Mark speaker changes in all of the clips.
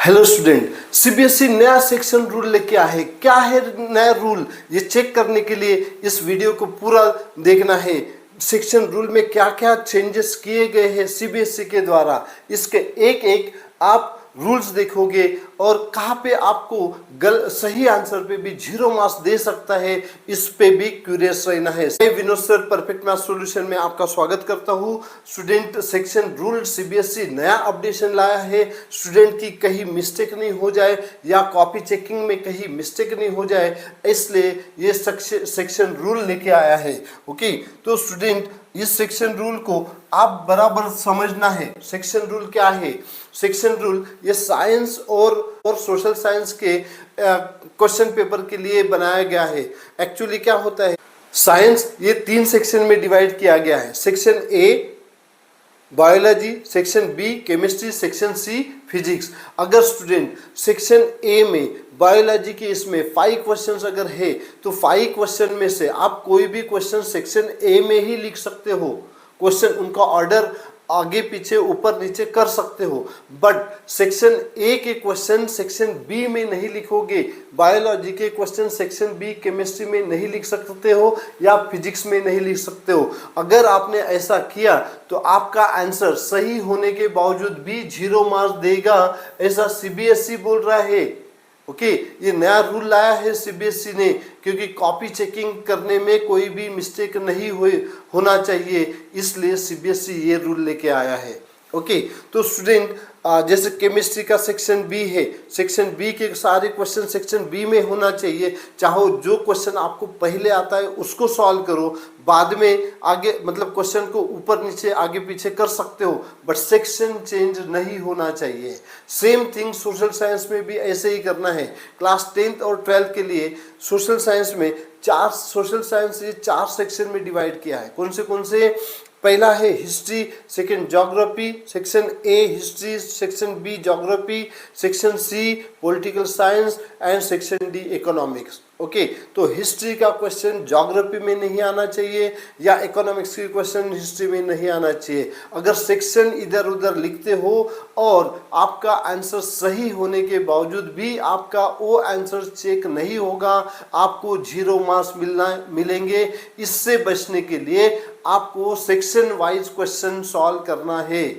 Speaker 1: Hello student, CBSE नया section rule लेके आए। क्या है नया रूल, ये चेक करने के लिए इस वीडियो को पूरा देखना है। सेक्शन रूल में क्या क्या चेंजेस किए गए हैं सीबीएसई के द्वारा, इसके एक एक आप रूल्स देखोगे और कहाँ पे आपको सही आंसर पे भी 0 मार्क्स दे सकता है, इस पे भी क्यूरियस रहना है। मैं Vinod sir perfect math solution में आपका स्वागत करता हूँ। स्टूडेंट, सेक्शन रूल सीबीएसई नया अपडेशन लाया है। स्टूडेंट की कहीं मिस्टेक नहीं हो जाए या कॉपी चेकिंग में कहीं मिस्टेक नहीं हो जाए, इसलिए ये सेक्शन रूल लेके आया है। ओके, तो स्टूडेंट इस सेक्शन रूल को आप बराबर समझना है। सेक्शन रूल क्या है? सेक्शन रूल ये साइंस और सोशल साइंस के क्वेश्चन पेपर के लिए बनाया गया है। एक्चुअली क्या होता है, साइंस ये 3 सेक्शन में डिवाइड किया गया है। Section A biology, section B chemistry, section C physics. अगर स्टूडेंट सेक्शन ए में बायोलॉजी के इसमें 5 क्वेश्चंस अगर है तो 5 क्वेश्चन में से आप कोई भी क्वेश्चन सेक्शन ए में ही लिख सकते हो। क्वेश्चन उनका ऑर्डर आगे पीछे ऊपर नीचे कर सकते हो, बट सेक्शन ए के क्वेश्चन सेक्शन बी में नहीं लिखोगे। बायोलॉजी के क्वेश्चन सेक्शन बी केमिस्ट्री में नहीं लिख सकते हो या फिजिक्स में नहीं लिख सकते हो। अगर आपने ऐसा किया तो आपका आंसर सही होने के बावजूद भी 0 मार्क्स देगा, ऐसा सीबीएसई बोल रहा है। ओके, ये नया रूल लाया है सीबीएसई ने, क्योंकि कॉपी चेकिंग करने में कोई भी मिस्टेक नहीं होना चाहिए, इसलिए सीबीएसई ये रूल लेके आया है। ओके, तो स्टूडेंट जैसे केमिस्ट्री का सेक्शन बी है, सेक्शन बी के सारे क्वेश्चन सेक्शन बी में होना चाहिए। चाहो जो क्वेश्चन आपको पहले आता है उसको सॉल्व करो, बाद में आगे मतलब क्वेश्चन को ऊपर नीचे आगे पीछे कर सकते हो, बट सेक्शन चेंज नहीं होना चाहिए। सेम थिंग सोशल साइंस में भी ऐसे ही करना है। क्लास 10th और 12th के लिए सोशल साइंस में सोशल साइंस ये 4 सेक्शन में डिवाइड किया है। कौन से? पहला है history, second geography, section A history, section B geography, section C political science and section D economics. Okay, तो हिस्ट्री का क्वेश्चन ज्योग्राफी में नहीं आना चाहिए या इकोनॉमिक्स के क्वेश्चन हिस्ट्री में नहीं आना चाहिए। अगर सेक्शन इधर उधर लिखते हो और आपका आंसर सही होने के बावजूद भी आपका वो आंसर चेक नहीं होगा, आपको 0 मार्क्स मिलेंगे। इससे बचने के लिए आपको सेक्शन वाइज क्वेश्चन सॉल्व करना है।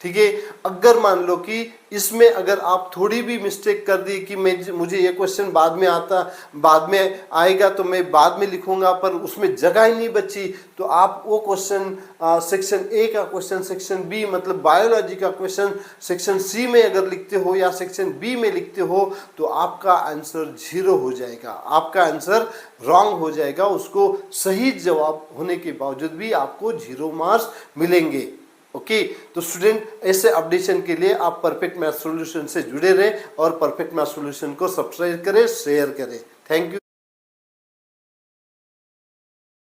Speaker 1: ठीक है, अगर मान लो कि इसमें अगर आप थोड़ी भी मिस्टेक कर दी कि मुझे ये क्वेश्चन बाद में आएगा तो मैं बाद में लिखूंगा, पर उसमें जगह ही नहीं बची, तो आप वो क्वेश्चन सेक्शन ए का क्वेश्चन सेक्शन बी मतलब बायोलॉजी का क्वेश्चन सेक्शन सी में अगर लिखते हो या सेक्शन बी में लिखते हो तो आपका आंसर 0 हो जाएगा, आपका आंसर रॉन्ग हो जाएगा। उसको सही जवाब होने के बावजूद भी आपको 0 मार्क्स मिलेंगे। ओके, तो स्टूडेंट ऐसे अपडेशन के लिए आप परफेक्ट मैथ सॉल्यूशन से जुड़े रहें और परफेक्ट मैथ सॉल्यूशन को सब्सक्राइब करें, शेयर करें। Thank you.